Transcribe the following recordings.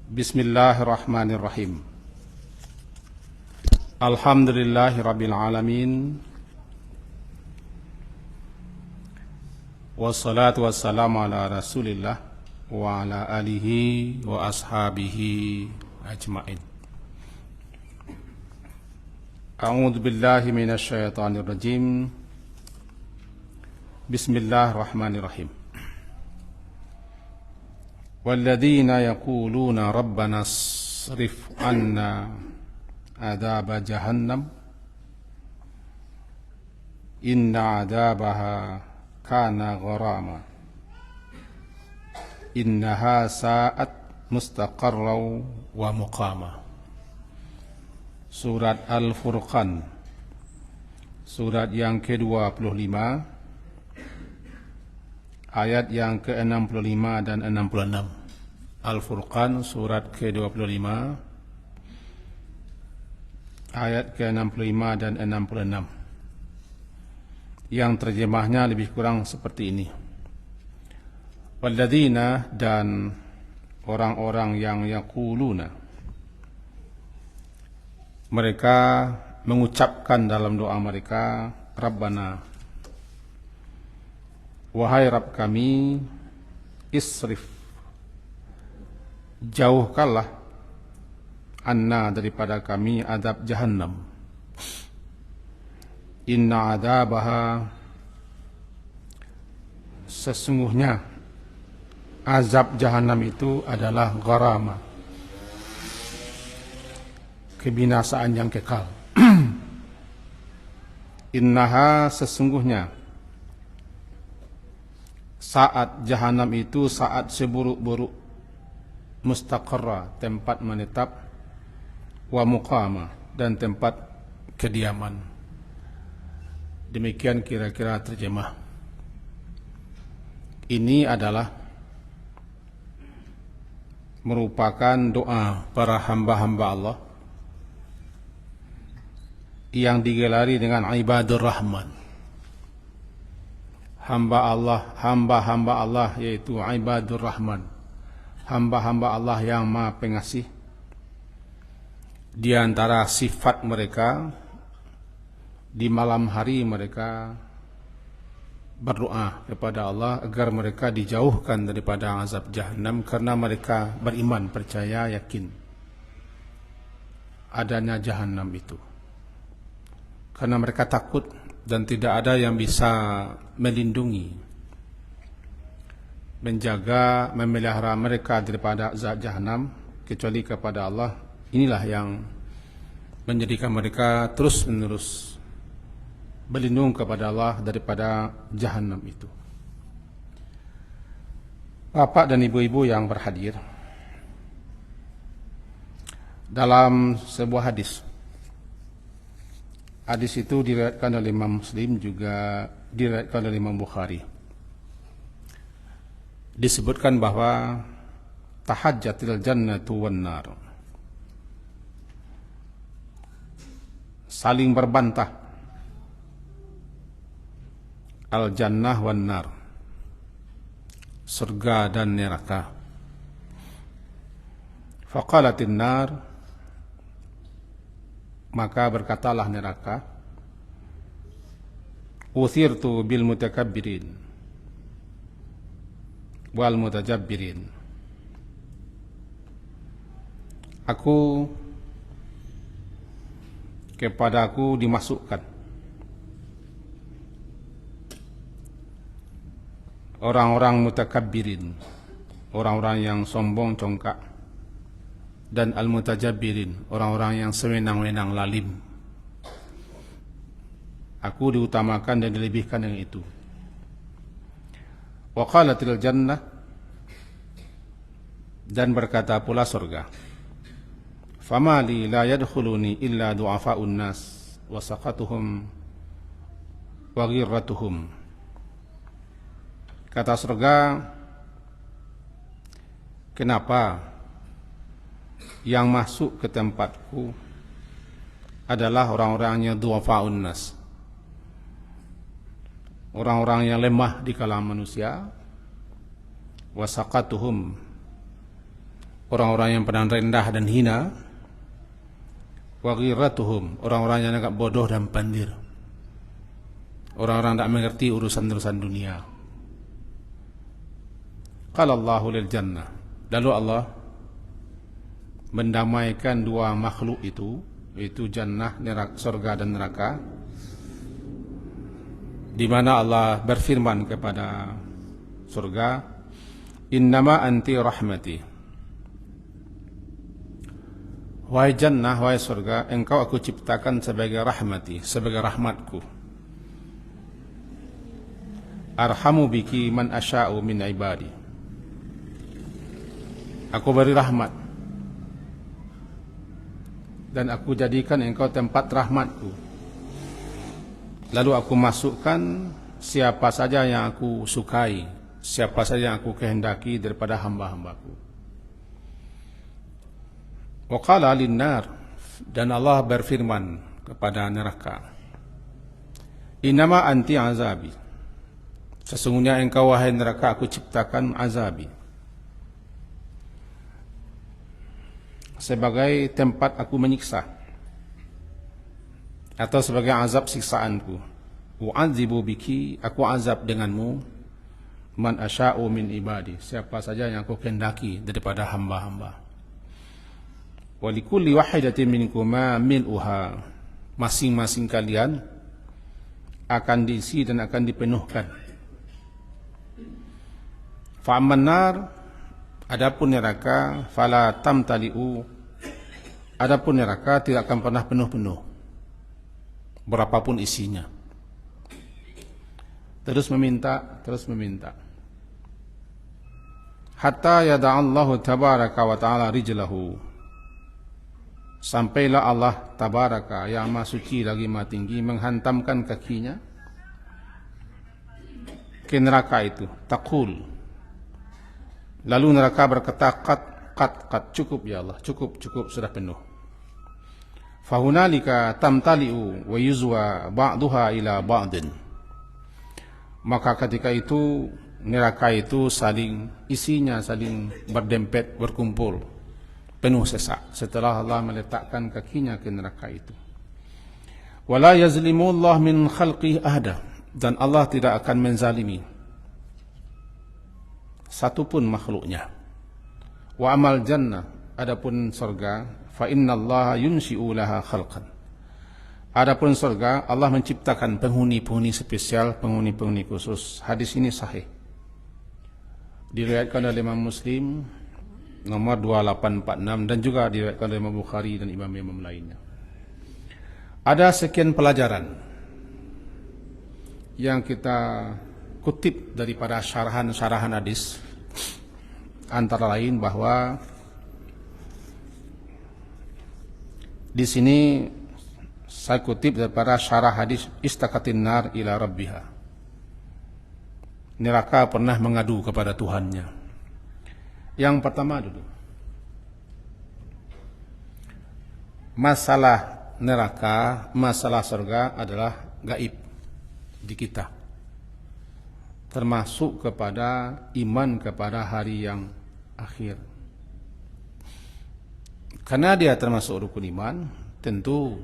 Bismillahirrahmanirrahim. Alhamdulillahirabbil alamin. Wassalatu wassalamu ala Rasulillah wa ala alihi wa ashabihi ajmain. A'udzu billahi minasy syaithanir rajim. Bismillahirrahmanirrahim. Walladzina yaquluna rabbana asrif 'anna adzab jahannam inna 'adzabaha kana gharama innaha sa'at mustaqarran wa muqama. Surat Al-Furqan, surat yang ke-25, ayat yang ke-65 dan 66. Al-Furqan surat ke-25, ayat ke-65 dan 66. Yang terjemahnya lebih kurang seperti ini. Walladzina, dan orang-orang yang yaquluna, mereka mengucapkan dalam doa mereka, Rabbana, wahai Rabb kami, isrif, jauhkanlah, anna, daripada kami, azab jahannam. Inna adzabaha, sesungguhnya azab jahannam itu adalah gharama, kebinasaan yang kekal. Innaha, sesungguhnya saat jahanam itu saat seburuk-buruk, mustaqarra, tempat menetap, wa muqama, dan tempat kediaman. Demikian kira-kira terjemah. Ini adalah merupakan doa para hamba-hamba Allah yang digelari dengan ibadur rahman. Hamba-hamba Allah yaitu ibadur rahman, hamba-hamba Allah yang Maha Pengasih. Di antara sifat mereka, di malam hari mereka berdoa kepada Allah agar mereka dijauhkan daripada azab jahannam, karena mereka beriman, percaya, yakin adanya jahannam itu. Karena mereka takut dan tidak ada yang bisa melindungi, menjaga, memelihara mereka daripada azab jahannam kecuali kepada Allah. Inilah yang menjadikan mereka terus-menerus berlindung kepada Allah daripada jahannam itu. Bapak dan ibu-ibu yang berhadir, dalam sebuah hadis itu diriwayatkan oleh Imam Muslim, juga diriwayatkan oleh Imam Bukhari, disebutkan bahwa tahajjatil jannatu wan nar, saling berbantah al jannah wan nar, surga dan neraka. Faqalatin nar, maka berkatalah neraka, uthirtu bil mutakabbirin wal mutajabbirin, kepadaku dimasukkan orang-orang mutakabbirin, orang-orang yang sombong congkak, dan al-mutajabbirin, orang-orang yang sewenang-wenang lalim. Aku diutamakan dan dilebihkan dengan itu. Wa qalatil jannah, dan berkata pula surga, famali la yadkhuluni illa du'afa'un nas wa saqatuhum wa ghirratuhum. Kata surga, kenapa yang masuk ke tempatku adalah orang-orang yang du'afa'un nas, orang-orang yang lemah di kalangan manusia, wasaqatuhum, orang-orang yang pandang rendah dan hina, wa ghiratuhum, orang-orang yang agak bodoh dan pandir, orang-orang tak mengerti urusan-urusan dunia. Qala Allahu lil jannah, lalu Allah mendamaikan dua makhluk itu, yaitu jannah, neraka, surga dan neraka, di mana Allah berfirman kepada surga, innama anti rahmati, wahai jannah, wahai surga, engkau aku ciptakan sebagai rahmati, sebagai rahmatku. Arhamu biki man asya'u min ibadi, aku beri rahmat dan aku jadikan engkau tempat rahmatku. Lalu aku masukkan siapa saja yang aku sukai, siapa saja yang aku kehendaki daripada hamba-hambaku. Wa qala lin-nar, dan Allah berfirman kepada neraka, innama anti azabi, sesungguhnya engkau wahai neraka aku ciptakan azabi, sebagai tempat aku menyiksa, atau sebagai azab siksaanku. U'adzibu biki, aku azab denganmu, man asya'u min ibadi, siapa saja yang aku kehendaki daripada hamba-hamba. Wa likulli wahidatin minkuma mil'uha, masing-masing kalian akan diisi dan akan dipenuhkan. Fa'amman nar, adapun neraka, fala tamtali'u, adapun neraka tidak akan pernah penuh-penuh, berapapun isinya. Terus meminta. Hatta yada'allahu tabaraka wa ta'ala rijlahu, sampailah Allah tabaraka, yang maha suci lagi maha tinggi, menghantamkan kakinya ke neraka itu. Taqul, lalu neraka berkata, qat, cukup ya Allah, cukup, sudah penuh. Fahunalika tamtali'u wa yuzwa ba'duha ila ba'din, maka ketika itu neraka itu isinya saling berdempet, berkumpul, penuh sesak setelah Allah meletakkan kakinya ke neraka itu. Wala yazlimullah min khalqih ahada, dan Allah tidak akan menzalimi satupun makhluknya. Wa amal jannah, adapun surga, fa innallaha yunshi'u laha khalqan, adapun surga Allah menciptakan penghuni-penghuni spesial, penghuni-penghuni khusus. Hadis ini sahih, diriwayatkan oleh Imam Muslim nomor 2846, dan juga diriwayatkan oleh Imam Bukhari dan imam-imam lainnya. Ada sekian pelajaran yang kita kutip daripada syarahan hadis, antara lain bahwa di sini saya kutip daripada syarah hadis, istaqatin nar ila rabbiha, neraka pernah mengadu kepada Tuhannya. Yang pertama dulu, masalah neraka, masalah surga adalah gaib di kita, termasuk kepada iman kepada hari yang akhir. Karena dia termasuk rukun iman, tentu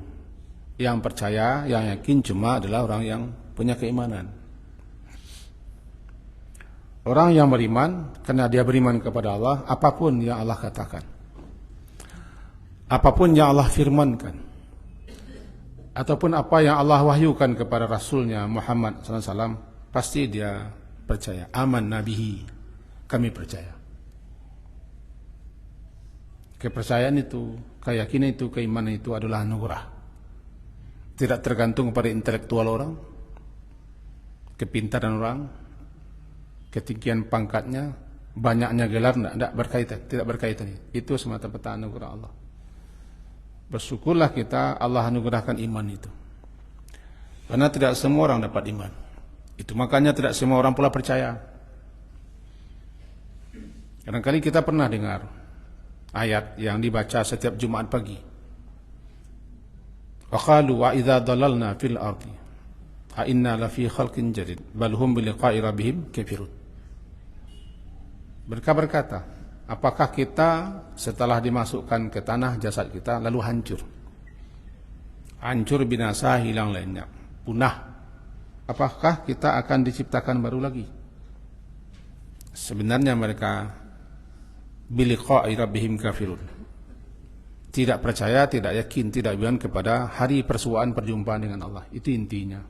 yang percaya, yang yakin cuma adalah orang yang punya keimanan. Orang yang beriman, karena dia beriman kepada Allah, apapun yang Allah katakan, apapun yang Allah firmankan, ataupun apa yang Allah wahyukan kepada Rasulnya Muhammad SAW, pasti dia percaya. Aman nabihi, kami percaya. Kepercayaan itu, keyakinan itu, keimanan itu adalah anugerah. Tidak tergantung pada intelektual orang, kepintaran orang, ketinggian pangkatnya, banyaknya gelar, tidak berkaitan. Itu semata-mata anugerah Allah. Bersyukurlah kita Allah anugerahkan iman itu. Karena tidak semua orang dapat iman. Itu makanya tidak semua orang pula percaya. Kadang-kadang kita pernah dengar ayat yang dibaca setiap Jumat pagi. Wa qalu wa idza dalalna fil ardi a inna la fi khalqin jadid bal hum bi liqa'i rabbihim kafirun. Mereka berkata, Apakah kita setelah dimasukkan ke tanah jasad kita lalu hancur? Hancur, binasa, hilang lenyap, punah. Apakah kita akan diciptakan baru lagi? Sebenarnya mereka biliqa'i rabbihim kafirun. Tidak percaya, tidak yakin, tidak iman kepada hari persuaan perjumpaan dengan Allah. Itu intinya.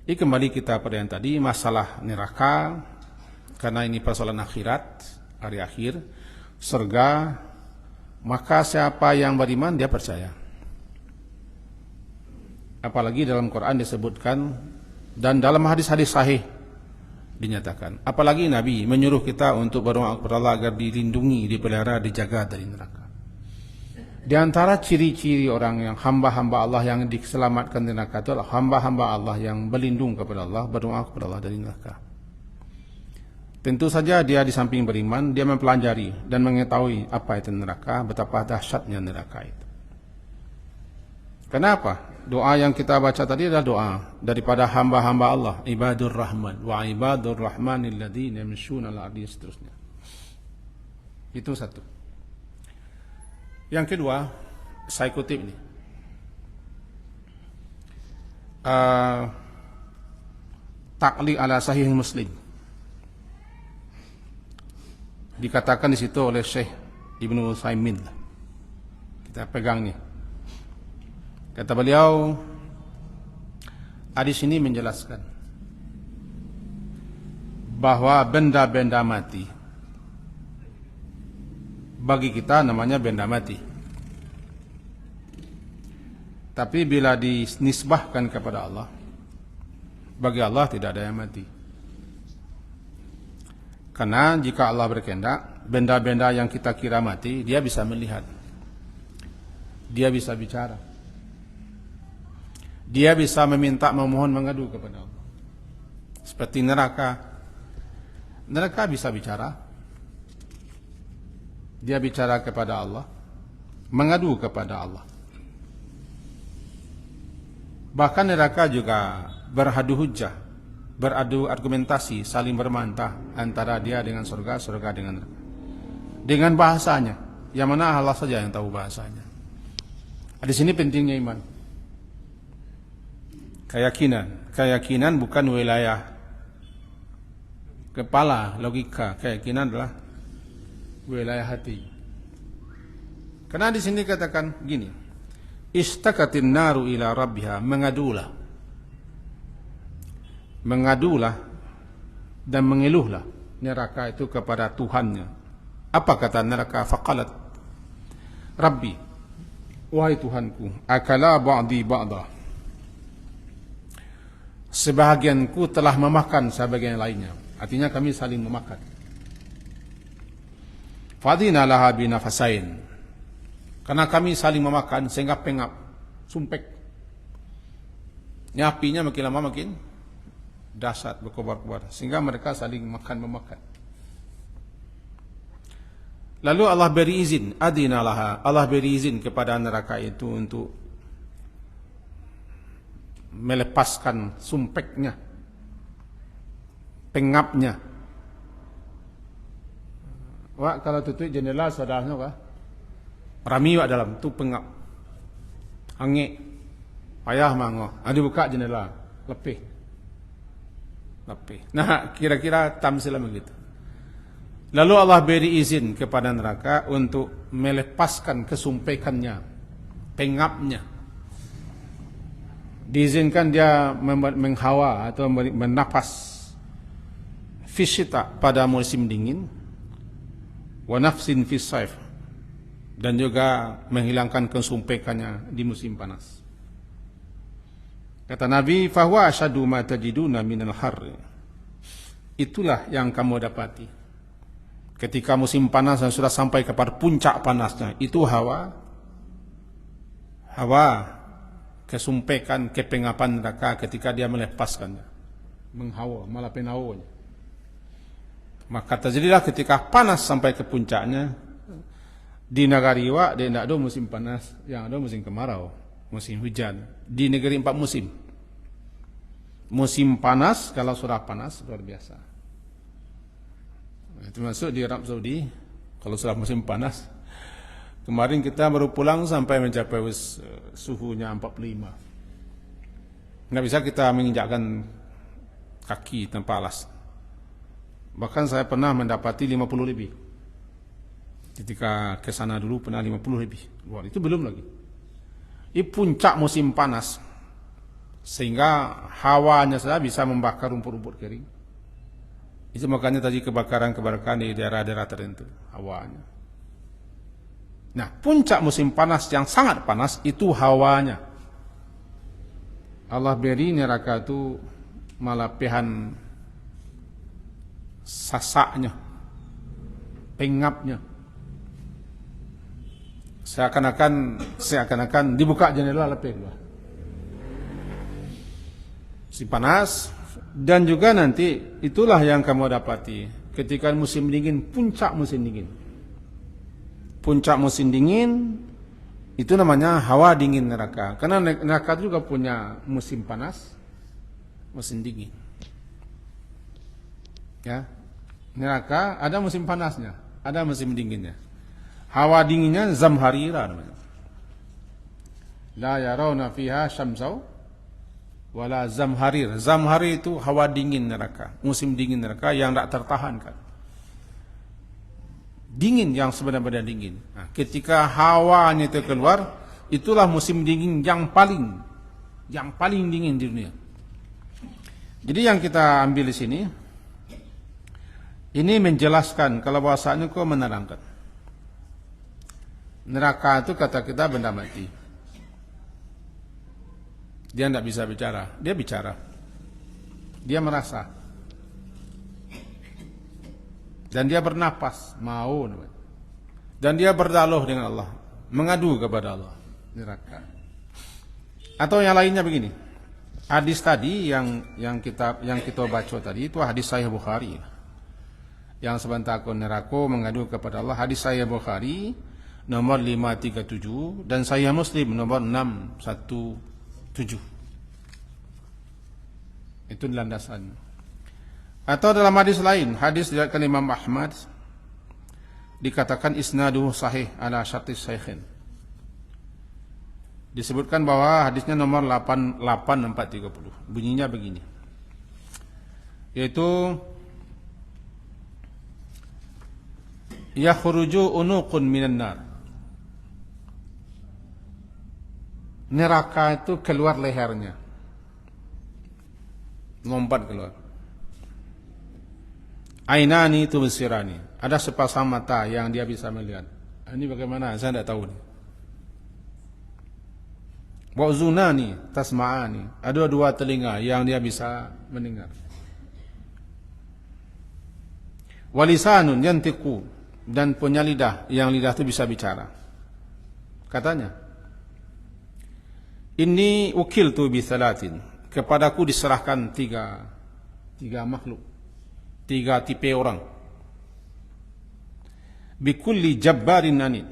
Ini kembali kita pada yang tadi, masalah neraka, karena ini persoalan akhirat, hari akhir, surga, maka siapa yang beriman dia percaya. Apalagi dalam Quran disebutkan dan dalam hadis-hadis sahih dinyatakan. Apalagi Nabi menyuruh kita untuk berdoa kepada Allah agar dilindungi, dipelihara, dijaga dari neraka. Di antara ciri-ciri orang yang hamba-hamba Allah yang diselamatkan dari neraka itu adalah hamba-hamba Allah yang berlindung kepada Allah, berdoa kepada Allah dari neraka. Tentu saja dia di samping beriman, dia mempelajari dan mengetahui apa itu neraka, betapa dahsyatnya neraka itu. Kenapa? Doa yang kita baca tadi adalah doa daripada hamba-hamba Allah, ibadur rahman wa ibadur rahmanil ladzina yamshuna 'alal ardi, seterusnya. Itu satu. Yang kedua, saya kutip ini. Ta'liq ala sahih Muslim. Dikatakan di situ oleh Syekh Ibnu Utsaimin. Kita pegang nih. Kata beliau, hadis ini menjelaskan bahwa benda-benda mati bagi kita namanya benda mati. Tapi bila dinisbahkan kepada Allah, bagi Allah tidak ada yang mati. Karena jika Allah berkehendak, benda-benda yang kita kira mati, dia bisa melihat. Dia bisa bicara. Dia bisa meminta, memohon, mengadu kepada Allah. Seperti neraka. Neraka bisa bicara. Dia bicara kepada Allah, mengadu kepada Allah. Bahkan neraka juga beradu hujjah, beradu argumentasi, saling bermantah antara dia dengan surga, surga dengan neraka. Dengan bahasanya, yang mana Allah saja yang tahu bahasanya. Di sini pentingnya iman. Keyakinan bukan wilayah kepala, logika. Keyakinan adalah wilayah hati. Karena di sini katakan gini, istakatin naru ila rabbiha, mengadulah dan mengeluhlah neraka itu kepada Tuhannya. Apa kata neraka? Faqalat, Rabbi, wahai Tuhanku, akala ba'di ba'da, sebahagianku telah memakan sebagian lainnya. Artinya kami saling memakan. Fadina laha binafasain, karena kami saling memakan sehingga pengap, sumpek. Apinya makin lama makin dahsyat, berkobar-kobar, sehingga mereka saling makan-memakan. Lalu Allah beri izin, adina laha, Allah beri izin kepada neraka itu untuk melepaskan sumpeknya, pengapnya. Wak kalau tutup jendela saudaranya apa? Rami wak dalam tu pengap, angin, payah mango. Ada buka jendela, lepih. Nah, kira-kira tamsil begitu. Lalu Allah beri izin kepada neraka untuk melepaskan kesumpekannya, pengapnya. Diizinkan dia menghawa atau menapas fisyita pada musim dingin, wa nafsin fis saif, dan juga menghilangkan kesumpekannya di musim panas. Kata Nabi, fahuwa asyadu ma tajiduna minal har, itulah yang kamu dapati ketika musim panas dan sudah sampai kepada puncak panasnya. Itu hawa kesumpekan, kepengapan neraka ketika dia melepaskannya, menghawa, malah penawanya. Maka terjadilah ketika panas sampai ke puncaknya, di negeri Iwa dia tidak ada musim panas, yang ada musim kemarau, musim hujan. Di negeri 4 musim. Musim panas, kalau sudah panas luar biasa. Termasuk di Arab Saudi, Kalau sudah musim panas, kemarin kita baru pulang sampai mencapai suhunya 45. Nggak bisa kita menginjakkan kaki tanpa alas. Bahkan saya pernah mendapati 50 lebih. Ketika ke sana dulu pernah 50 lebih. Wah, itu belum lagi. Ini puncak musim panas. Sehingga hawanya saja bisa membakar rumput-rumput kering. Itu makanya tadi kebakaran-kebakaran di daerah-daerah tertentu hawanya. Nah, puncak musim panas yang sangat panas itu hawanya. Allah beri neraka itu malapehan sasaknya, pengapnya. Seakan-akan dibuka jendela lepeh keluar. Si panas. Dan juga nanti itulah yang kamu dapati ketika musim dingin, puncak musim dingin. Puncak musim dingin itu namanya hawa dingin neraka. Karena neraka juga punya musim panas, musim dingin. Ya. Neraka ada musim panasnya, ada musim dinginnya. Hawa dinginnya zamharira namanya. La yarawna fiha syamsau wala zamharir. Zamharir itu hawa dingin neraka, musim dingin neraka yang tak tertahankan. Dingin yang sebenarnya dingin. Nah, ketika hawanya itu keluar, itulah musim dingin yang paling dingin di dunia. Jadi yang kita ambil di sini, ini menjelaskan kalau bahasanya kok menerangkan. Neraka itu kata kita benda mati. Dia tidak bisa bicara, dia bicara. Dia merasa. Dan dia bernapas, mau. Dan dia berdialog dengan Allah, mengadu kepada Allah. Neraka. Atau yang lainnya begini. Hadis tadi yang kita baca tadi itu hadis Sahih Bukhari. Yang sebentar neraka mengadu kepada Allah, hadis Sahih Bukhari nomor 537 dan Sahih Muslim nomor 617. Itu landasan. Atau dalam hadis lain, hadis diriwayatkan Imam Ahmad, dikatakan isnaduhu sahih ala syartis shaykhain. Disebutkan bahwa hadisnya nomor 88430. Bunyinya begini. Yaitu yakhruju unuqun minan nar. Neraka itu keluar lehernya. Lompat keluar. Ainani tubsirani. Ada sepasang mata yang dia bisa melihat. Ini bagaimana? Saya tidak tahu. Wa uzunani tasma'ani. Ada dua telinga yang dia bisa mendengar. Walisanun yantiqu. Dan punya lidah yang lidah itu bisa bicara. Katanya, Inni ukiltu bi salatin. Kepadaku diserahkan tiga makhluk, tiga tipe orang. Bikulli jabbarin anid.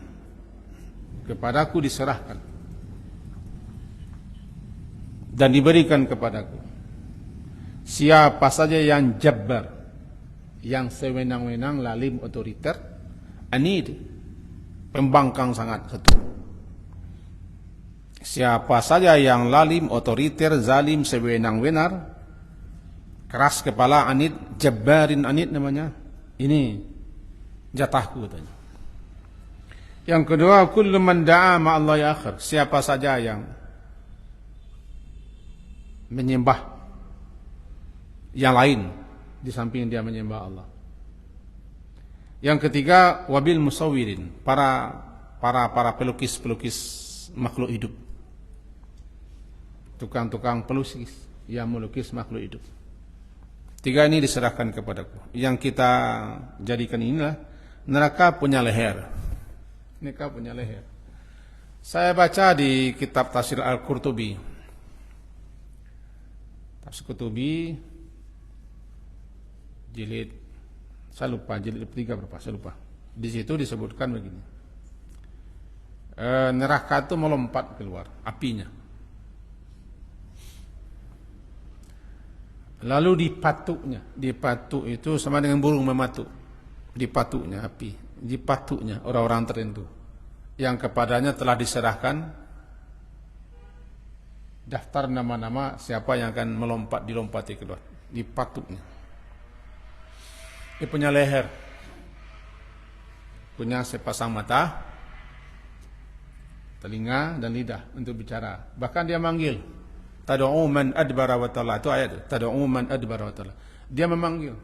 Kepadaku diserahkan dan diberikan kepadaku siapa saja yang jabbar, yang sewenang-wenang, lalim, otoriter, anid, pembangkang sangat ketuk. Siapa saja yang lalim, otoriter, zalim, sewenang-wenar, keras kepala, anid, jabbarin anid namanya. Ini jatahku katanya. Yang kedua, kullu man da'a ma'allahi akhir. Siapa saja yang menyembah yang lain di samping dia menyembah Allah. Yang ketiga, wabil musawwirin, para pelukis-pelukis makhluk hidup. Tukang-tukang pelukis yang melukis makhluk hidup. Tiga ini diserahkan kepadaku. Yang kita jadikan inilah neraka punya leher. Neraka punya leher. Saya baca di kitab Tafsir Al-Qurtubi. Tafsir Qurtubi jilid, saya lupa jilid 3 berapa, saya lupa. Di situ disebutkan begini. Neraka itu melompat keluar apinya. Lalu dipatuk itu sama dengan burung mematuk. Dipatuknya api. di patuknya orang-orang tertentu yang kepadanya telah diserahkan daftar nama-nama siapa yang akan dilompati keluar di patuknya. Dia punya leher, punya sepasang mata, telinga dan lidah untuk bicara. Bahkan dia manggil, tad'u man adbara wa talla. Itu ayat, tad'u man adbara wa talla. Dia memanggil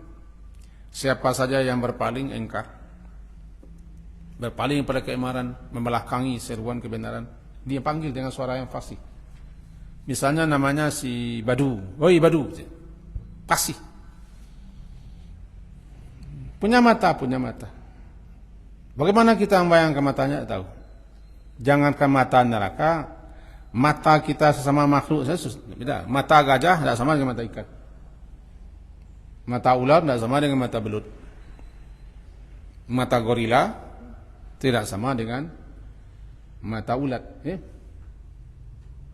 siapa saja yang berpaling engkar, berpaling pada keimanan, membelakangi seruan kebenaran, dia panggil dengan suara yang fasih. Misalnya namanya si Badu, woi Badu, fasih. Punya mata. Bagaimana kita membayangkan matanya? Tahu. Jangankan mata neraka, mata kita sesama makhluk saja beda. Mata gajah tidak sama dengan mata ikan. Mata ular tidak sama dengan mata belut. Mata gorila tidak sama dengan mata ulat.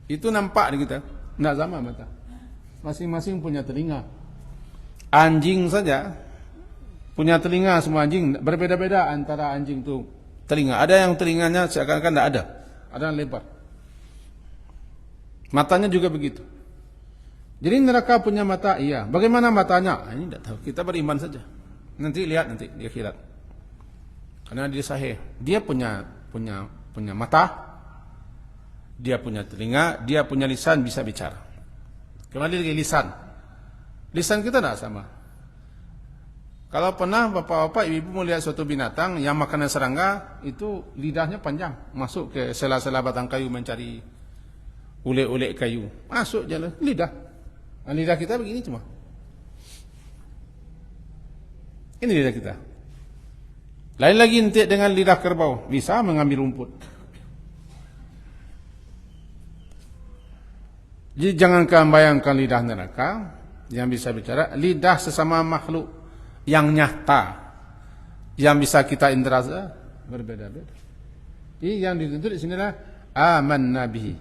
Itu nampak di kita, tidak sama mata. Masing-masing punya telinga. Anjing saja punya telinga, semua anjing berbeda-beda antara anjing itu telinga. Ada yang telinganya seakan-akan tidak ada yang lebar. Matanya juga begitu. Jadi neraka punya mata, iya. Bagaimana matanya? Ini tidak tahu. Kita beriman saja. Nanti lihat nanti di akhirat. Karena dia sahih. Dia punya mata, dia punya telinga, dia punya lisan, bisa bicara. Kembali lagi lisan. Lisan kita tidak sama. Kalau pernah bapak-bapak, ibu-ibu melihat suatu binatang yang makan serangga, itu lidahnya panjang, masuk ke sela-sela batang kayu mencari ulek-ulek kayu. Masuk jalan lidah. Nah, lidah kita begini cuma. Ini lidah kita. Lain lagi entik dengan lidah kerbau, bisa mengambil rumput. Jadi jangankan bayangkan lidah neraka yang bisa bicara, lidah sesama makhluk yang nyata, yang bisa kita indera berbeda-beda. Jadi yang dituntut di sinilah amanna bihi.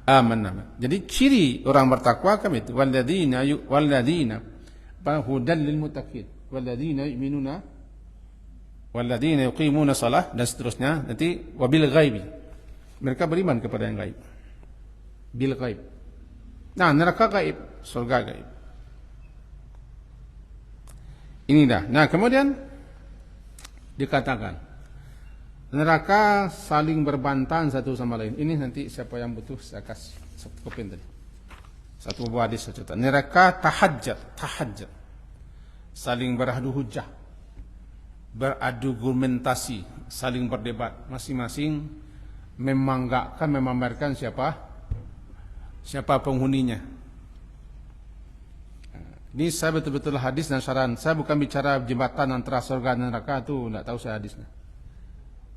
Amanna. Jadi ciri orang bertakwa kami itu walladzina hudan lil muttaqin walladzina yu'minuna walladzina yuqimuna shalah dan seterusnya. Nanti wabil ghaibi. Mereka beriman kepada yang gaib. Bil ghaib. Nah, neraka gaib, surga gaib. Ini dah. Nah, kemudian dikatakan neraka saling berbantahan satu sama lain. Ini nanti siapa yang butuh saya kasih satu kopi tadi. Satu buah hadis saya cerita. Neraka tahajjud. Saling beradu hujah. Berargumentasi, saling berdebat, masing-masing memamerkan siapa penghuninya. Ini saya betul-betul hadis dan saran. Saya bukan bicara jembatan antara surga dan neraka, itu tidak tahu saya hadisnya.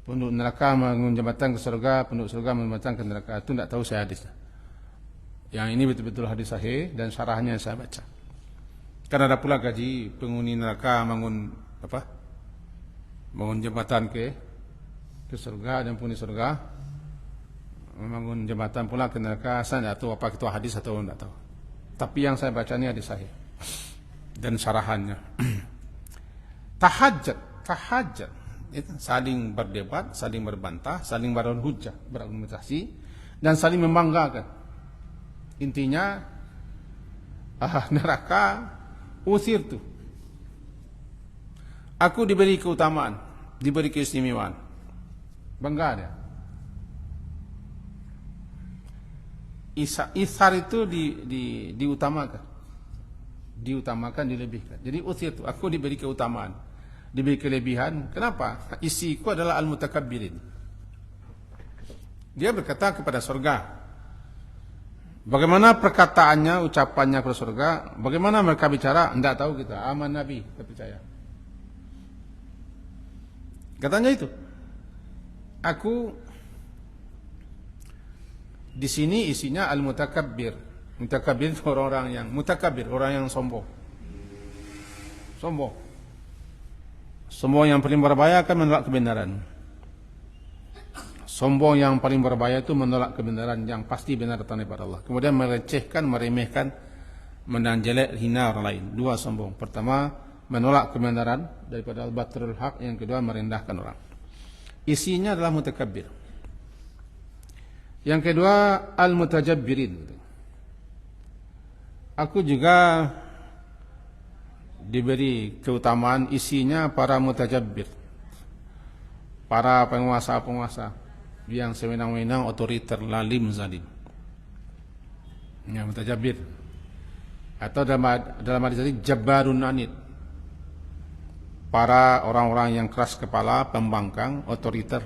Penduduk neraka membangun jembatan ke surga, penduduk surga jembatan ke neraka, itu tidak tahu saya hadisnya. Yang ini betul-betul hadis sahih dan syarahnya saya baca. Karena ada pula gaji penghuni neraka bangun jembatan ke surga, dan penghuni surga membangun jembatan pula ke neraka. Saya tidak tahu apa itu hadis atau tidak tahu. Tapi yang saya baca ini hadis sahih dan syarahannya. Tahajjud itu saling berdebat, saling berbantah, saling berhujjah, berargumentasi dan saling membanggakan. Intinya neraka usir tuh. Aku diberi keutamaan, diberi keistimewaan. Bangga dia. Isar itu diutamakan. Dilebihkan. Jadi usir itu, aku diberi keutamaan, diberi kelebihan. Kenapa? Isiku adalah al-mutakabbirin. Dia berkata kepada surga. Bagaimana perkataannya, ucapannya kepada surga? Bagaimana mereka bicara? Tidak tahu kita. Aman Nabi, kita percaya. Katanya itu. Aku di sini isinya al-mutakabbir. Mutakabbir itu orang-orang yang mutakabbir, orang yang sombong. Sombong yang paling berbahaya akan menolak kebenaran. Sombong yang paling berbahaya itu menolak kebenaran yang pasti benar datang daripada Allah. Kemudian merecehkan, meremehkan, menanjelek, hina orang lain. Dua sombong. Pertama, menolak kebenaran, daripada al-batrul haq, yang kedua merendahkan orang. Isinya adalah mutakabbir. Yang kedua al-mutajabbirin. Aku juga diberi keutamaan isinya para mutajabbir, para penguasa-penguasa yang sewenang-wenang, otoriter, lalim, zalim. Yang mutajabbir. Atau dalam hadis tadi jabbarun anid, para orang-orang yang keras kepala, pembangkang, otoriter.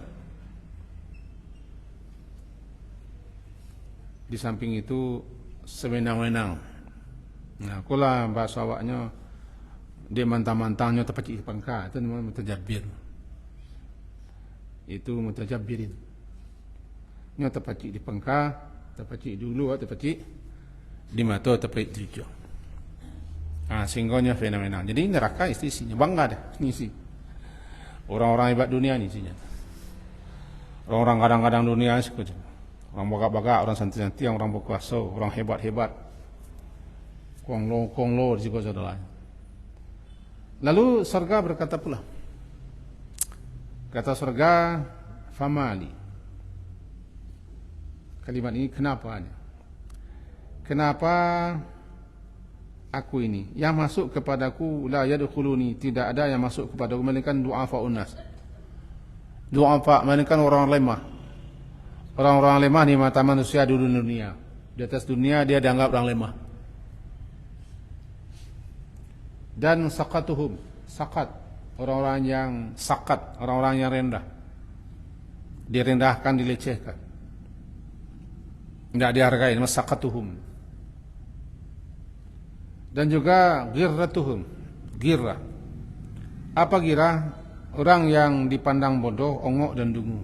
Di samping itu sewenang-wenang. Nah, kula bahasa awaknya dia mantang-mantangnya terpacik di pangka, itu namanya mutajabbir. Itu mutajabbirin. Nya terpacik di pangka, terpacik dulu, terpacik di mata, terpacik di hijau. Singgahnya fenomenal. Jadi neraka isinya bangga dah isi. Orang-orang hebat dunia ni isinya. Orang-orang kadang-kadang dunia sekut. Orang bagak-bagak, orang santai-santai, orang berkuasa, orang hebat-hebat. Konglo di situ saudara. Lalu surga berkata pula. Kata surga, famali. Kalimat ini kenapa? Kenapa aku ini? Yang masuk kepadaku la yadkhuluni, tidak ada yang masuk kepadaku melainkan du'afa'un nas. Du'afa melainkan orang lemah. Orang-orang lemah di mata manusia di dunia. Di atas dunia dia dianggap orang lemah. Dan sakatuhum, sakat, orang-orang yang sakat, orang-orang yang rendah, direndahkan, dilecehkan, tidak dihargai, nama sakatuhum. Dan juga girratuhum, girrah. Apa girrah? Orang yang dipandang bodoh, ongok dan dungu.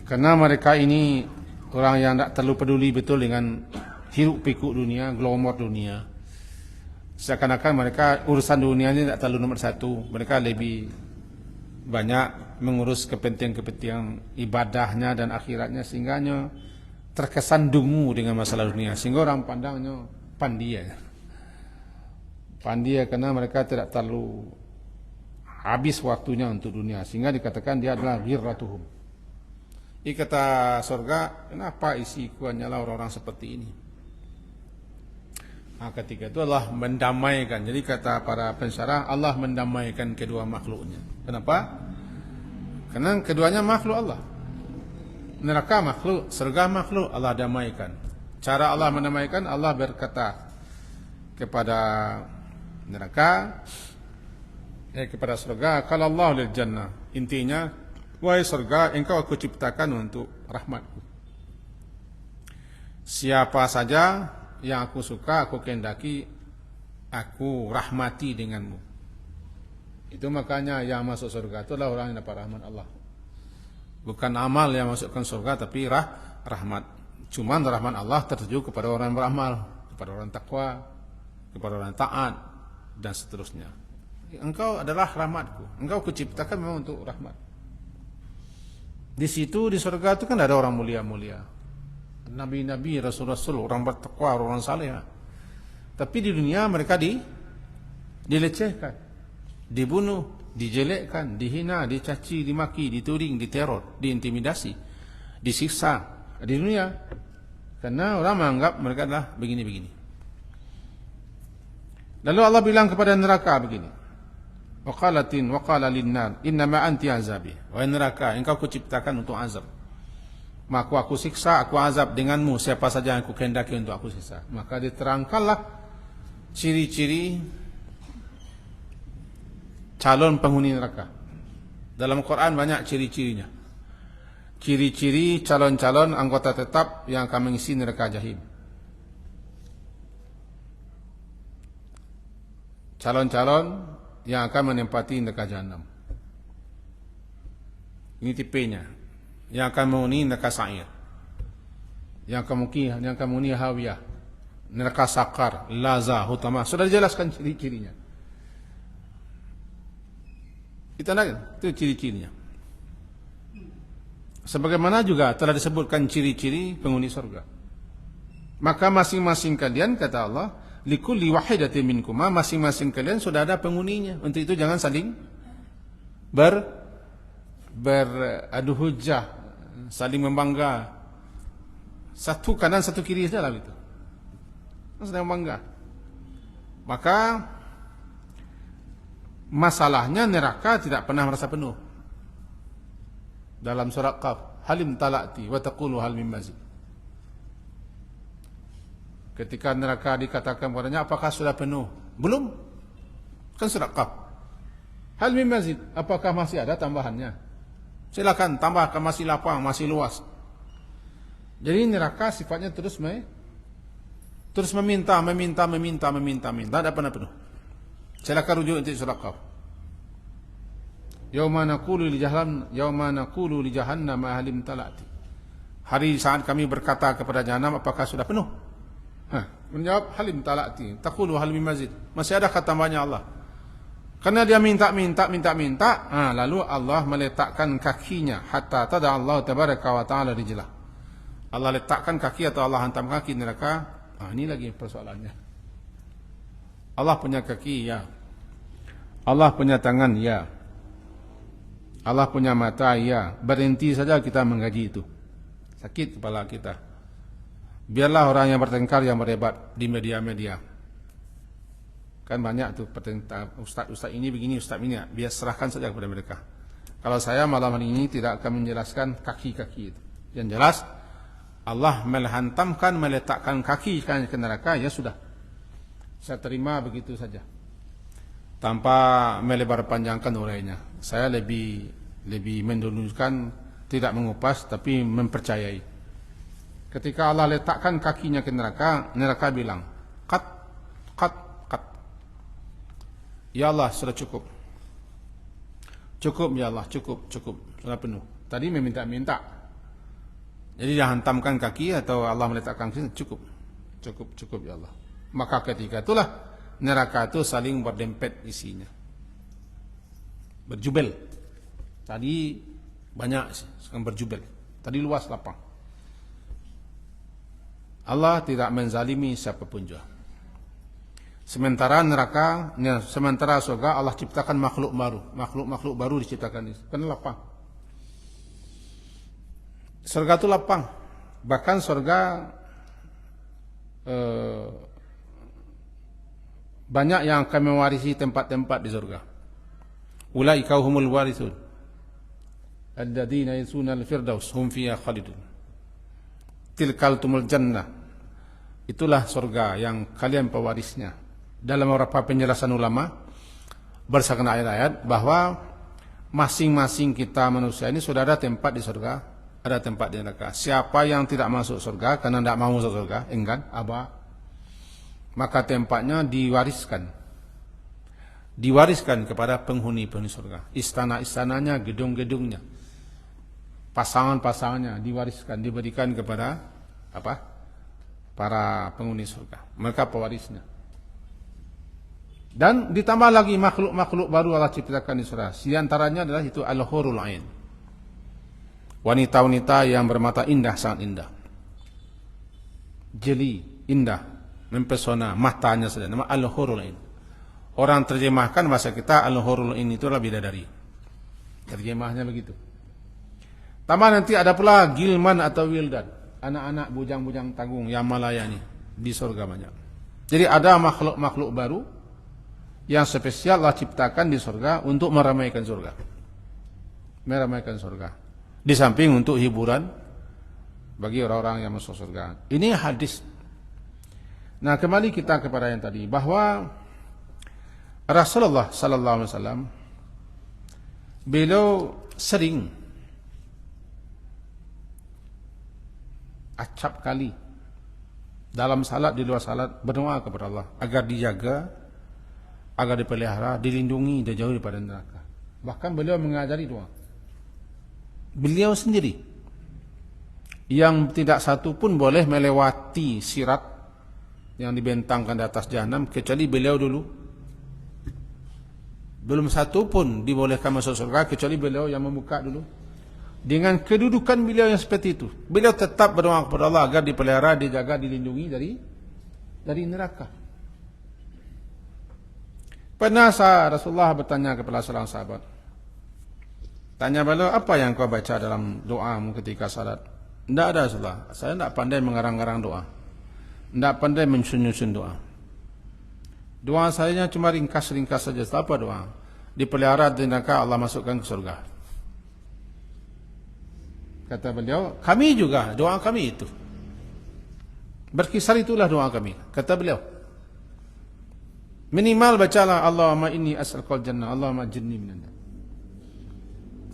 Karena mereka ini orang yang tidak terlalu peduli betul dengan hiruk pikuk dunia, glomor dunia. Seakan-akan mereka urusan dunia ini tidak terlalu nomor satu. Mereka lebih banyak mengurus kepentingan-kepentingan ibadahnya dan akhiratnya, sehingga terkesan dungu dengan masalah dunia. Sehingga orang pandangnya pandia. Pandia karena mereka tidak terlalu habis waktunya untuk dunia. Sehingga dikatakan dia adalah ghirratuhum. Ini kata surga, kenapa isiku hanyalah orang-orang seperti ini? Ketiga itu adalah mendamaikan. Jadi kata para pensyarah, Allah mendamaikan kedua makhluknya. Kenapa? Karena keduanya makhluk Allah. Neraka makhluk, surga makhluk, Allah damaikan. Cara Allah mendamaikan, Allah berkata kepada neraka, kepada surga, kalau Allah lil jannah. Intinya, wahai surga, engkau aku ciptakan untuk rahmatku. Siapa saja yang aku suka, aku kehendaki, aku rahmati denganmu. Itu makanya yang masuk surga itu adalah orang yang dapat rahmat Allah. Bukan amal yang masukkan surga, tapi rahmat. Cuman rahmat Allah tertuju kepada orang yang beramal, kepada orang takwa, kepada orang taat, dan seterusnya. Engkau adalah rahmatku. Engkau kuciptakan memang untuk rahmat. Di situ di surga itu kan ada orang mulia-mulia. Nabi-nabi, rasul-rasul, orang bertakwa, orang saleh. Tapi di dunia mereka dilecehkan, dibunuh, dijelekkan, dihina, dicaci, dimaki, dituding, diteror, diintimidasi, disiksa di dunia. Karena orang menganggap mereka adalah begini-begini. Lalu Allah bilang kepada neraka begini. Waqalatin waqala linnar innama anti azabi. Wahai neraka, engkau kuciptakan untuk azab. Maka aku siksa, aku azab denganmu siapa saja yang aku kehendaki untuk aku siksa. Maka diterangkanlah ciri-ciri calon penghuni neraka. Dalam Quran banyak ciri-cirinya. Ciri-ciri calon-calon anggota tetap yang akan mengisi neraka jahim. Calon-calon yang akan menempati neraka jahanam. Ini tipenya. Yang akan menghuni neraka sa'ir, yang akan menghuni hawiyah, neraka sakar, laza, hutama. Sudah dijelaskan ciri-cirinya. Kita lihat itu ciri-cirinya. Sebagaimana juga telah disebutkan ciri-ciri penghuni surga. Maka masing-masing kalian, kata Allah, likulli wahidatin minkuma, masing-masing kalian sudah ada penghuninya. Untuk itu jangan saling beradu hujah, saling membangga. Satu kanan satu kiri saja lah itu. Sedang bangga. Maka masalahnya neraka tidak pernah merasa penuh. Dalam surat Qaf, halim talati wa taqulu hal min mazid. Ketika neraka dikatakan padanya, apakah sudah penuh? Belum. Kan surat Qaf. Hal min mazid, apakah masih ada tambahannya? Silakan tambahkan, masih lapang, masih luas. Jadi neraka sifatnya terus meminta, tidak pernah penuh. Silakan rujuk untuk surat Qaf. Yauma naqulu li jahannam halim talati. Hari saat kami berkata kepada Jahannam, apakah sudah penuh? Menjawab halim talati. Taqulu hal min mazid. Masih ada kata banyak Allah. Karena dia minta, lalu Allah meletakkan kakinya hatta tada Allah tabaraka wa taala rijlah. Allah letakkan kaki atau Allah hantam kaki neraka. Ini lagi persoalannya. Allah punya kaki, ya. Allah punya tangan, ya. Allah punya mata, ya. Berhenti saja kita mengkaji itu. Sakit kepala kita. Biarlah orang yang bertengkar, yang berdebat di media-media. Kan banyak tuh pertengkar, ustaz ini begini, ustaz ini. Biar serahkan saja kepada mereka. Kalau saya malam hari ini tidak akan menjelaskan kaki-kaki itu. Yang jelas, Allah meletakkan kaki ke neraka, ya sudah. Saya terima begitu saja. Tanpa melebar panjangkan urainya. Saya lebih mendulukan tidak mengupas tapi mempercayai. Ketika Allah letakkan kakinya ke neraka, neraka bilang, cut. Ya Allah, sudah cukup. Cukup ya Allah, cukup. Sudah penuh. Tadi meminta-minta. Jadi dia hantamkan kaki atau Allah meletakkan kaki, cukup ya Allah. Maka ketika itulah neraka itu saling berdempet isinya. Berjubel. Tadi banyak, sekarang berjubel. Tadi luas lapang. Allah tidak menzalimi siapapun juga. Sementara neraka, sementara surga Allah ciptakan makhluk baru diciptakan. Kan lapang. Surga itu lapang. Bahkan surga banyak yang akan mewarisi tempat-tempat di surga. Ulaika humul warithun alladzina yasuna al-firdaus hum fiha khalidun. Tilkal tumul jannah. Itulah surga yang kalian pewarisnya. Dalam beberapa penjelasan ulama berdasarkan ayat-ayat bahwa masing-masing kita manusia ini sudah ada tempat di surga, ada tempat di neraka. Siapa yang tidak masuk surga karena tidak mau masuk surga, enggan, aba, maka tempatnya diwariskan kepada penghuni-penghuni surga. Istana-istananya, gedung-gedungnya, pasangan-pasangannya diwariskan, diberikan kepada para penghuni surga. Mereka pewarisnya. Dan ditambah lagi makhluk-makhluk baru Allah ciptakan di surga. Di antaranya adalah itu al-hurul ain. Wanita-wanita yang bermata indah, sangat indah. Jeli, indah, mempesona, matanya saja. Nama al-hurul ain. Orang terjemahkan bahasa kita al-hurul ain itu adalah bidadari. Terjemahnya begitu. Tambah nanti ada pula gilman atau wildan. Anak-anak bujang-bujang tanggung yang melayani di surga banyak. Jadi ada makhluk-makhluk baru yang spesial Allah ciptakan di surga untuk meramaikan surga. Meramaikan surga. Di samping untuk hiburan bagi orang-orang yang masuk surga. Ini hadis. Nah, kembali kita kepada yang tadi bahwa Rasulullah sallallahu alaihi wasallam beliau sering acap kali dalam salat, di luar salat berdoa kepada Allah agar dijaga, agar dipelihara, dilindungi, dijauhi daripada neraka. Bahkan beliau mengajari doa. Beliau sendiri yang tidak satu pun boleh melewati sirat yang dibentangkan di atas jahanam kecuali beliau dulu. Belum satu pun dibolehkan masuk surga kecuali beliau yang membuka dulu. Dengan kedudukan beliau yang seperti itu, beliau tetap berdoa kepada Allah agar dipelihara, dijaga, dilindungi dari neraka. Pernah Rasulullah bertanya kepada seorang sahabat. Tanya beliau, apa yang kau baca dalam doamu ketika salat? Tidak ada Rasulullah. Saya tidak pandai mengarang-arang doa. Tidak pandai menyusun doa. Doa saya cuma ringkas-ringkas saja. Apa doa? Dipelihara di neraka, Allah masukkan ke surga. Kata beliau, kami juga, doa kami itu. Berkisar itulah doa kami. Kata beliau, minimal bacalah Allahumma inni as'alukal jannah, Allahumma ajirni minan nar.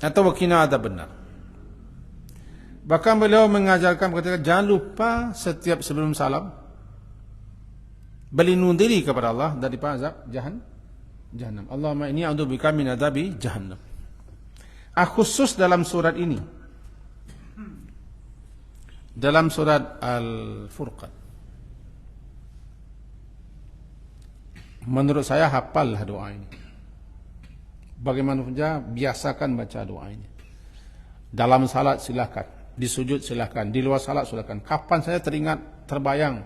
Atau wakina ada benar. Bahkan beliau mengajarkan ketika jangan lupa setiap sebelum salam berlindung diri kepada Allah dari azab jahannam. Allahumma inni a'udzubika min adzabi jahannam. Khusus dalam surat ini. Dalam surat Al-Furqan. Menurut saya hafallah doa ini. Bagaimanapun saja biasakan baca doa ini. Dalam salat silakan, di sujud silakan, di luar salat silakan. Kapan saya terbayang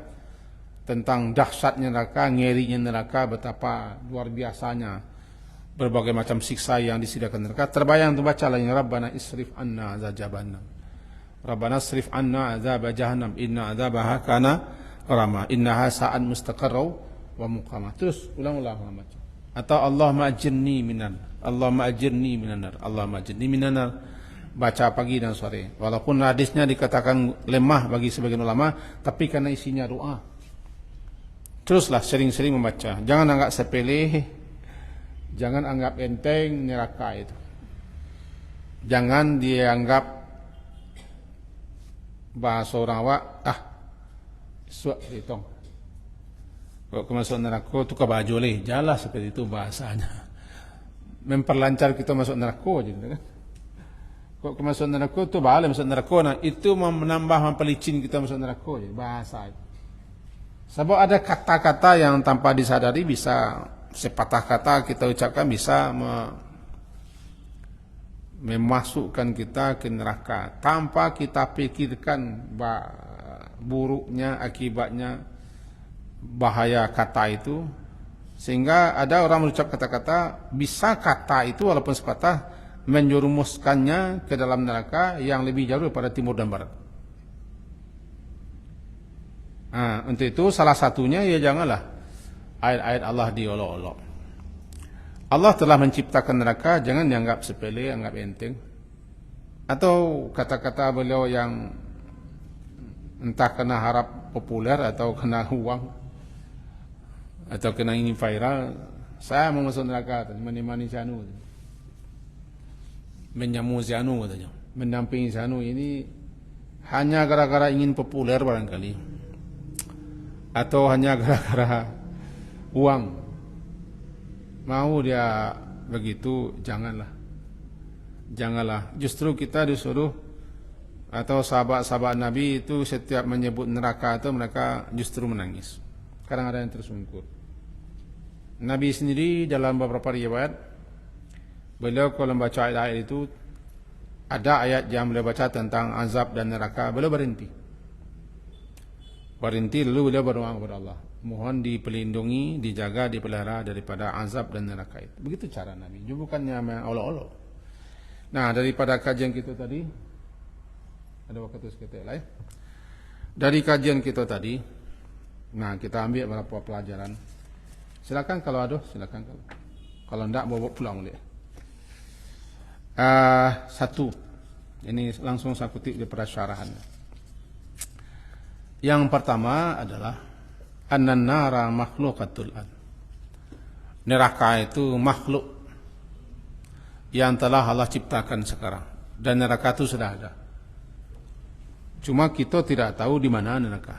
tentang dahsyatnya neraka, ngerinya neraka, betapa luar biasanya berbagai macam siksa yang disediakan neraka, terbayang untuk baca lagi Rabbana isrif anna azab jahannam. Rabbana isrif anna azab jahannam inna azabaha kana gharama innaha sa'at mustaqarra wa muqamah. Terus ulang-ulang baca. Atau Allahumma ajirni minan, Allahumma ajirni minan nar, Allahumma ajirni minan nar. Baca pagi dan sore. Walaupun hadisnya dikatakan lemah bagi sebagian ulama, tapi karena isinya doa. Teruslah sering-sering membaca. Jangan anggap sepele, jangan anggap enteng neraka itu. Jangan dianggap bahasa orang awak, suak ditong. Kalau masuk neraka itu kebaju leh, jelas seperti itu bahasanya. Memperlancar kita masuk neraka aja, kan? Kalau masuk neraka itu boleh masuk neraka, nah itu menambah mempelicin kita masuk neraka aja, bahasa itu. Sebab ada kata-kata yang tanpa disadari bisa sepatah kata kita ucapkan bisa memasukkan kita ke neraka tanpa kita pikirkan buruknya akibatnya bahaya kata itu, sehingga ada orang mengucap kata-kata bisa kata itu walaupun sepatah menjerumuskannya ke dalam neraka yang lebih jauh daripada timur dan barat. Untuk itu salah satunya ya janganlah ayat-ayat Allah diolok-olok. Allah telah menciptakan neraka, jangan dianggap sepele, anggap enteng. Atau kata-kata beliau yang entah kena harap populer atau kena uang atau kena ingin viral, saya mau masuk neraka, menemani Syanu, menjamu Syanu katanya, mendampingi Syanu ini hanya gara-gara ingin populer barangkali, atau hanya gara-gara uang. Mau dia begitu, janganlah. Justru kita disuruh, atau sahabat-sahabat Nabi itu setiap menyebut neraka itu mereka justru menangis. Kadang-kadang yang tersungkur. Nabi sendiri dalam beberapa riwayat, beliau kalau membaca ayat-ayat itu, ada ayat yang beliau baca tentang azab dan neraka, beliau berhenti lalu beliau berdoa kepada Allah, mohon dipelindungi, dijaga, dipelihara daripada azab dan neraka itu. Begitu cara Nabi, bukannya olok-olok. Nah, daripada kajian kita tadi, ada waktu sekitar lain. Dari kajian kita tadi, nah kita ambil beberapa pelajaran. Silakan kalau ada, silakan. Kalau enggak bawa pulang boleh. Satu, ini langsung saya kutip daripada syarahannya. Yang pertama adalah annan nara makhluqatul an. Neraka itu makhluk yang telah Allah ciptakan sekarang, dan neraka itu sudah ada. Cuma kita tidak tahu di mana neraka,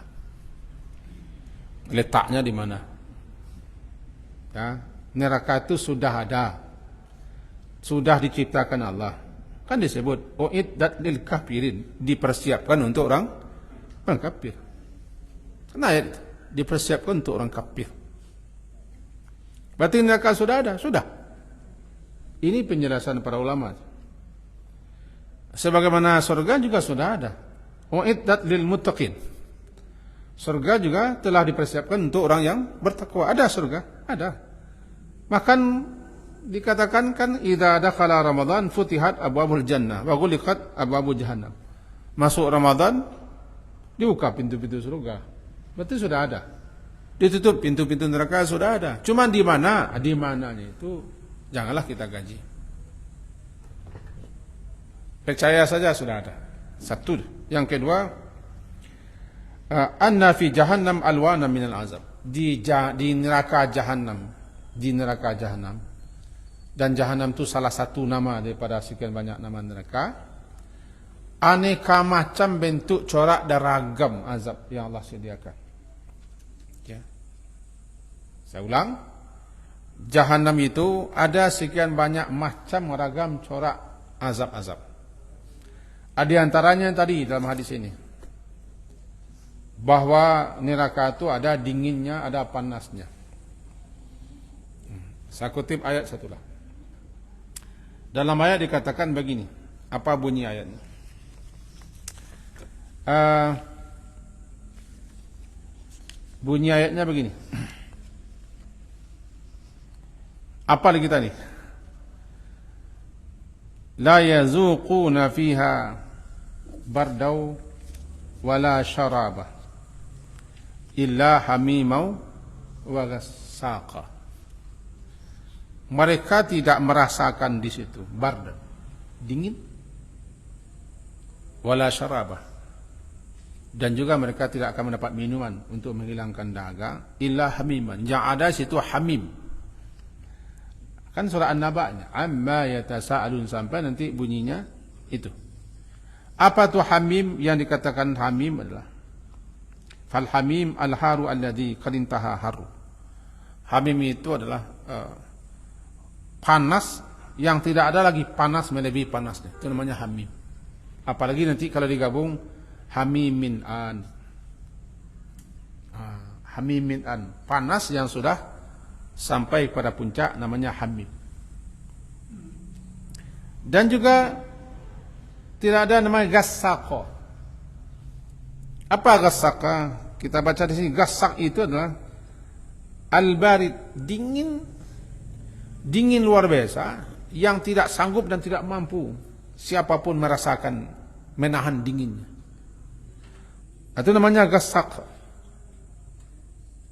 letaknya di mana. Ya, neraka itu sudah ada, sudah diciptakan Allah. Kan disebut uiddat lil kafirin, dipersiapkan untuk orang kafir. Karena ayat dipersiapkan untuk orang kafir. Berarti neraka sudah ada, sudah. Ini penjelasan para ulama. Sebagaimana surga juga sudah ada. Uiddat lil muttaqin. Surga juga telah dipersiapkan untuk orang yang bertakwa. Ada surga, ada. Bahkan dikatakan kan idza dakhala Ramadan futihat abwabul jannah wa ghuliqat abwabul jahannam. Masuk Ramadan dibuka pintu-pintu surga. Berarti sudah ada. Ditutup pintu-pintu neraka sudah ada. Cuma di mana? Di mananya itu janganlah kita gaji. Percaya saja sudah ada. Satu. Yang kedua, anna fi jahannam alwana minal azab. Di neraka jahannam, dan jahannam itu salah satu nama daripada sekian banyak nama neraka. Aneka macam bentuk, corak dan ragam azab yang Allah sediakan. Ya. Saya ulang, jahannam itu ada sekian banyak macam ragam corak azab-azab. Ada antaranya tadi dalam hadis ini, bahwa neraka itu ada dinginnya, ada panasnya. Saya kutip ayat satulah. Dalam ayat dikatakan begini. Apa bunyi ayatnya? Bunyi ayatnya begini. Apa lagi tadi? La yazuquna fiha bardau wala syaraba illa hamimau wa ghassaqa. Mereka tidak merasakan di situ bard, dingin, wala syaraba, dan juga mereka tidak akan mendapat minuman untuk menghilangkan dahaga illa hamiman. Yang ada situ hamim. Kan surah An-Naba-nya, amma yatasaalun, sampai nanti bunyinya itu. Apa tuh hamim? Yang dikatakan hamim adalah fal hamim al-haru alladhi qad intaha haru. Hamim itu adalah panas yang tidak ada lagi panas melebihi panasnya. Itu namanya hamim. Apalagi nanti kalau digabung hamimin an. Hamimin an, panas yang sudah sampai pada puncak, namanya hamim. Dan juga tidak ada namanya gassaqa. Apa gassaqa? Kita baca di sini, gassak itu adalah al-barid, dingin luar biasa, yang tidak sanggup dan tidak mampu siapapun merasakan menahan dinginnya. Itu namanya gassak.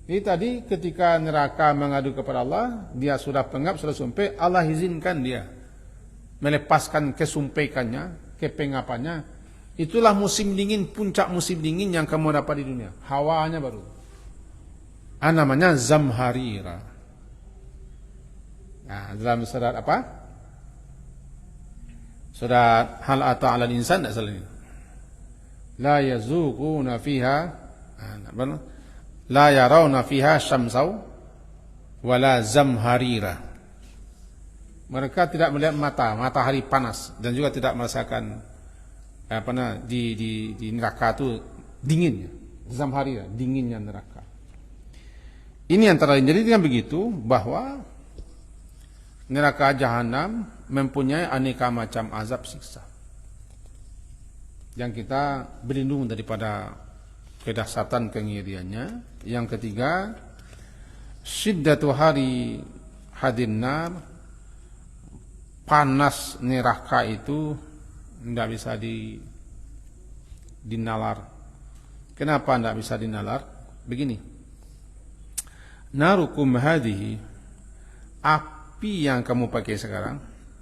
Jadi tadi ketika neraka mengadu kepada Allah, dia sudah pengap, sudah sumpah, Allah izinkan dia melepaskan kesumpekannya, kepengapannya. Itulah musim dingin, puncak musim dingin yang kamu dapat di dunia. Hawanya baru. Namanya zamharira. Nah, dalam surat apa? Surat Hal Ata 'alal Insan, tidak salah ini. La yazuquna fiha, la yarawna fiha syamsau wala zamharira. Mereka tidak melihat matahari panas, dan juga tidak merasakan di neraka itu dinginnya, zamharira, dinginnya neraka. Ini antara lain. Jadi dengan begitu bahwa neraka jahanam mempunyai aneka macam azab siksa yang kita berlindung daripada kedahsyatan kengeriannya. Yang ketiga, syiddatu hari hadin nar, panas neraka itu tidak bisa dinalar. Kenapa tidak bisa dinalar? Begini, narukum hadhihi, api yang kamu pakai sekarang,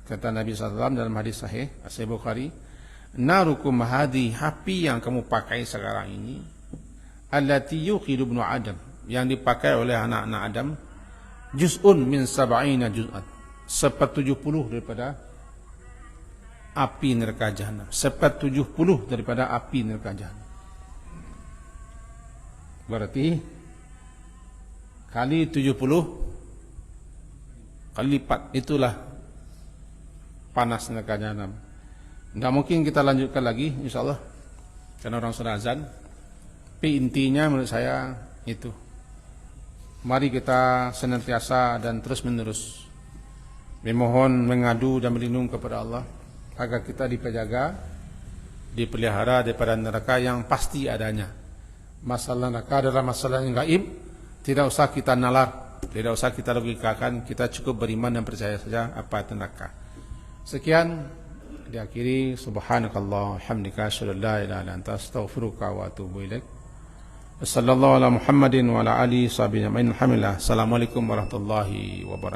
kata Nabi SAW dalam hadis sahih Sahih Bukhari, narukum hadhihi, api yang kamu pakai sekarang ini, allati yuqidu ibnu Adam, yang dipakai oleh anak-anak Adam, juz'un min sab'ina juz'at, 1/70 daripada api neraka jahanam. 1/70 daripada api neraka jahanam. Berarti kali 70 kali lipat, itulah panas neraka jahanam. Tidak mungkin kita lanjutkan lagi insyaallah karena orang sudah azan. Tapi intinya menurut saya itu, mari kita senantiasa dan terus menerus memohon, mengadu dan berlindung kepada Allah agar kita dipenjaga, dipelihara daripada neraka yang pasti adanya. Masalah neraka adalah masalah yang gaib, tidak usah kita nalar, Tidak usah kita logikakan, kita cukup beriman dan percaya saja apa itu neraka. Sekian, diakhiri. Subhanakallah hamdika asyhadu an la ilaha illa anta astaghfiruka wa atubu ilaik. Sallallahu ala Muhammadin wa ala alihi sahbihi ajma'in. Alhamdulillah. Assalamualaikum warahmatullahi wabarakatuh.